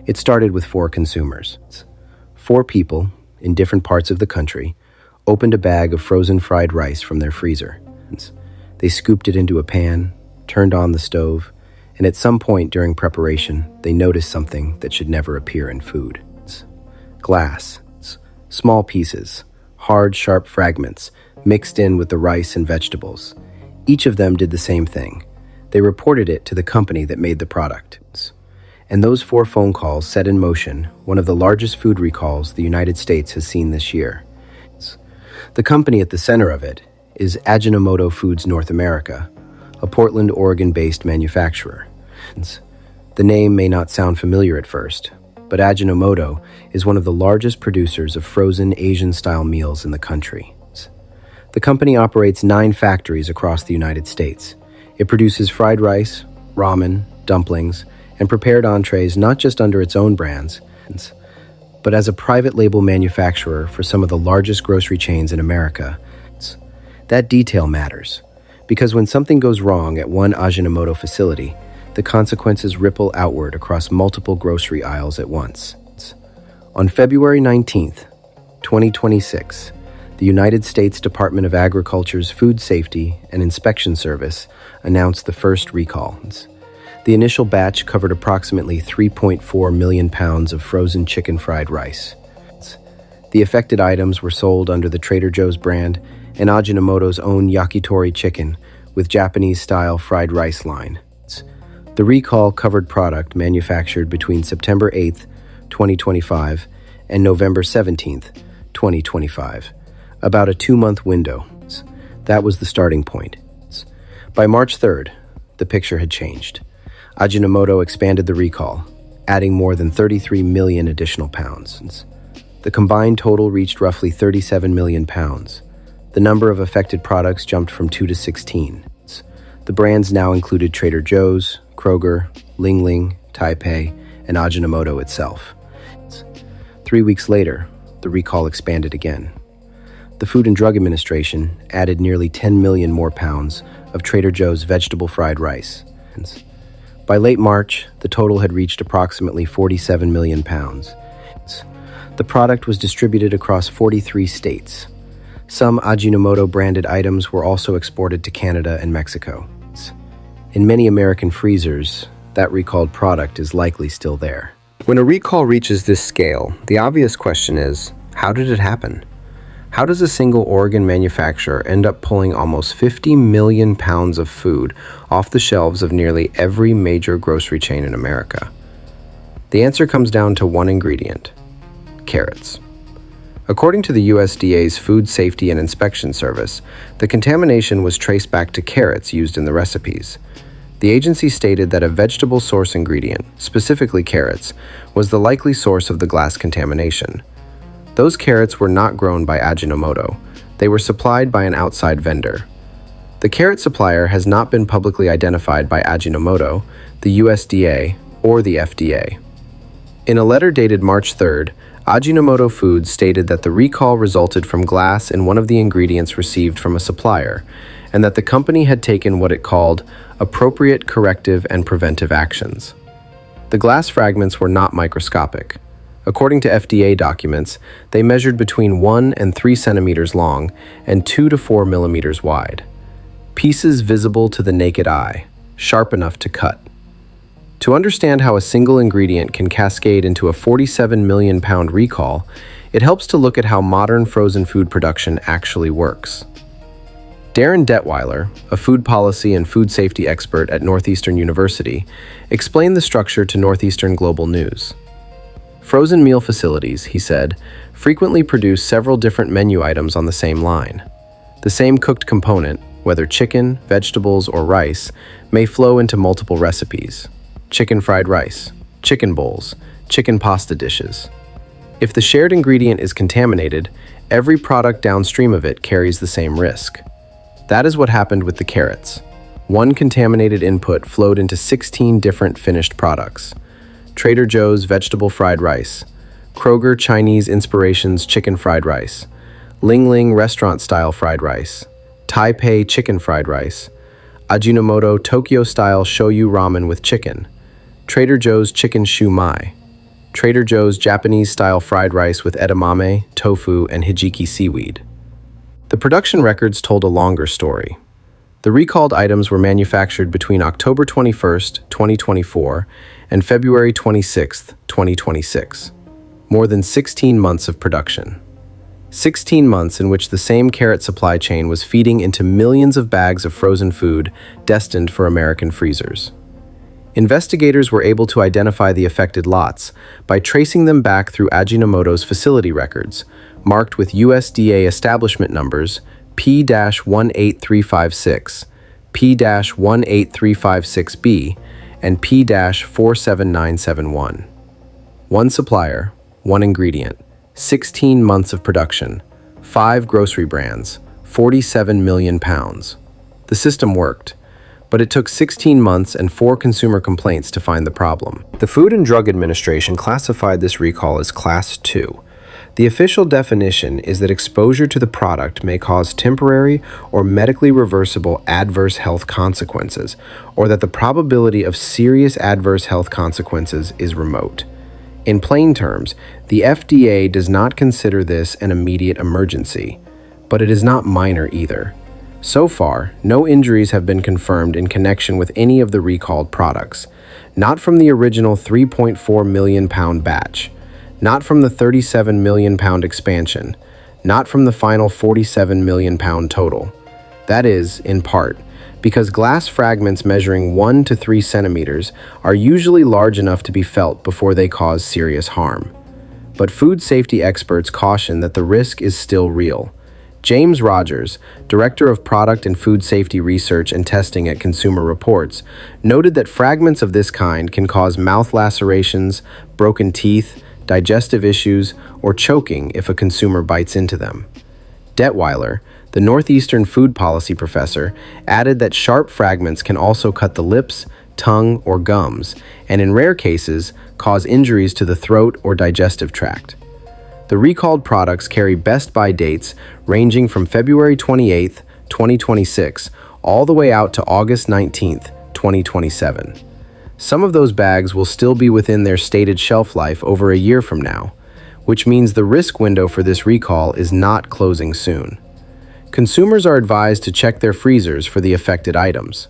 It started with four consumers. Four people in different parts of the country opened a bag of frozen fried rice from their freezer. They scooped it into a pan, turned on the stove, and at some point during preparation, they noticed something that should never appear in food. Glass, small pieces, hard, sharp fragments mixed in with the rice and vegetables. Each of them did the same thing. They reported it to the company that made the product. And those four phone calls set in motion one of the largest food recalls the United States has seen this year. The company at the center of it is Ajinomoto Foods North America, a Portland, Oregon-based manufacturer. The name may not sound familiar at first, but Ajinomoto is one of the largest producers of frozen Asian-style meals in the country. The company operates 9 factories across the United States. It produces fried rice, ramen, dumplings, and prepared entrees not just under its own brands, but as a private label manufacturer for some of the largest grocery chains in America. That detail matters, because when something goes wrong at one Ajinomoto facility, the consequences ripple outward across multiple grocery aisles at once. On February 19th, 2026, the United States Department of Agriculture's Food Safety and Inspection Service announced the first recall. The initial batch covered approximately 3.4 million pounds of frozen chicken fried rice. The affected items were sold under the Trader Joe's brand and Ajinomoto's own yakitori chicken with Japanese-style fried rice line. The recall covered product manufactured between September 8th, 2025 and November 17th, 2025, about a 2-month window. That was the starting point. By March 3rd, the picture had changed. Ajinomoto expanded the recall, adding more than 33 million additional pounds. The combined total reached roughly 37 million pounds. The number of affected products jumped from 2 to 16. The brands now included Trader Joe's, Kroger, Ling Ling, Tai Pei, and Ajinomoto itself. 3 weeks later, the recall expanded again. The Food and Drug Administration added nearly 10 million more pounds of Trader Joe's vegetable fried rice. By late March, the total had reached approximately 47 million pounds. The product was distributed across 43 states. Some Ajinomoto-branded items were also exported to Canada and Mexico. In many American freezers, that recalled product is likely still there. When a recall reaches this scale, the obvious question is, how did it happen? How does a single Oregon manufacturer end up pulling almost 50 million pounds of food off the shelves of nearly every major grocery chain in America? The answer comes down to one ingredient: carrots. According to the USDA's Food Safety and Inspection Service, the contamination was traced back to carrots used in the recipes. The agency stated that a vegetable source ingredient, specifically carrots, was the likely source of the glass contamination. Those carrots were not grown by Ajinomoto. They were supplied by an outside vendor. The carrot supplier has not been publicly identified by Ajinomoto, the USDA, or the FDA. In a letter dated March 3rd, Ajinomoto Foods stated that the recall resulted from glass in one of the ingredients received from a supplier, and that the company had taken what it called appropriate corrective and preventive actions. The glass fragments were not microscopic. According to FDA documents, they measured between 1 and 3 centimeters long and 2 to 4 millimeters wide. Pieces visible to the naked eye, sharp enough to cut. To understand how a single ingredient can cascade into a 47 million pound recall, it helps to look at how modern frozen food production actually works. Darren Detweiler, a food policy and food safety expert at Northeastern University, explained the structure to Northeastern Global News. Frozen meal facilities, he said, frequently produce several different menu items on the same line. The same cooked component, whether chicken, vegetables, or rice, may flow into multiple recipes. Chicken fried rice, chicken bowls, chicken pasta dishes. If the shared ingredient is contaminated, every product downstream of it carries the same risk. That is what happened with the carrots. One contaminated input flowed into 16 different finished products. Trader Joe's vegetable fried rice, Kroger Chinese Inspirations chicken fried rice, Ling Ling restaurant-style fried rice, Tai Pei chicken fried rice, Ajinomoto Tokyo-style shoyu ramen with chicken, Trader Joe's chicken shumai, Trader Joe's Japanese-style fried rice with edamame, tofu, and hijiki seaweed. The production records told a longer story. The recalled items were manufactured between October 21st, 2024 and February 26th, 2026. More than 16 months of production. 16 months in which the same carrot supply chain was feeding into millions of bags of frozen food destined for American freezers. Investigators were able to identify the affected lots by tracing them back through Ajinomoto's facility records, marked with USDA establishment numbers P-18356, P-18356B, and P-47971. One supplier, one ingredient, 16 months of production, 5 grocery brands, 47 million pounds. The system worked, but it took 16 months and 4 consumer complaints to find the problem. The Food and Drug Administration classified this recall as Class 2. The official definition is that exposure to the product may cause temporary or medically reversible adverse health consequences, or that the probability of serious adverse health consequences is remote. In plain terms, the FDA does not consider this an immediate emergency, but it is not minor either. So far, no injuries have been confirmed in connection with any of the recalled products, not from the original 3.4 million pound batch, not from the 37 million pound expansion, not from the final 47 million pound total. That is, in part, because glass fragments measuring 1 to 3 centimeters are usually large enough to be felt before they cause serious harm. But food safety experts caution that the risk is still real. James Rogers, Director of Product and Food Safety Research and Testing at Consumer Reports, noted that fragments of this kind can cause mouth lacerations, broken teeth, digestive issues, or choking if a consumer bites into them. Detweiler, the Northeastern food policy professor, added that sharp fragments can also cut the lips, tongue, or gums, and in rare cases, cause injuries to the throat or digestive tract. The recalled products carry best by dates ranging from February 28, 2026, all the way out to August 19, 2027. Some of those bags will still be within their stated shelf life over a year from now, which means the risk window for this recall is not closing soon. Consumers are advised to check their freezers for the affected items.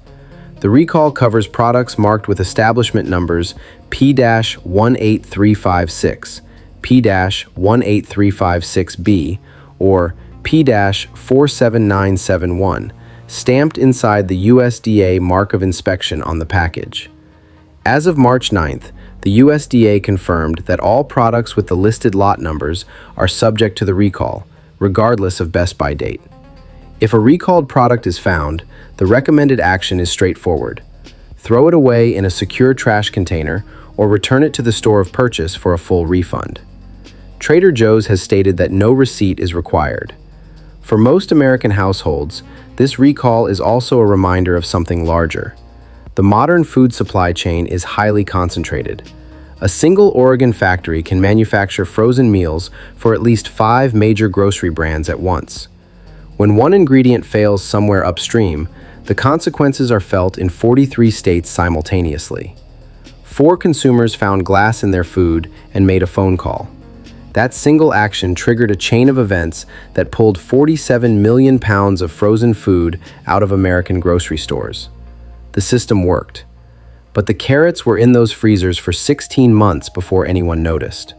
The recall covers products marked with establishment numbers P-18356, P-18356B, or P-47971, stamped inside the USDA mark of inspection on the package. As of March 9th, the USDA confirmed that all products with the listed lot numbers are subject to the recall, regardless of best by date. If a recalled product is found, the recommended action is straightforward. Throw it away in a secure trash container or return it to the store of purchase for a full refund. Trader Joe's has stated that no receipt is required. For most American households, this recall is also a reminder of something larger. The modern food supply chain is highly concentrated. A single Oregon factory can manufacture frozen meals for at least 5 major grocery brands at once. When one ingredient fails somewhere upstream, the consequences are felt in 43 states simultaneously. 4 consumers found glass in their food and made a phone call. That single action triggered a chain of events that pulled 47 million pounds of frozen food out of American grocery stores. The system worked, but the carrots were in those freezers for 16 months before anyone noticed.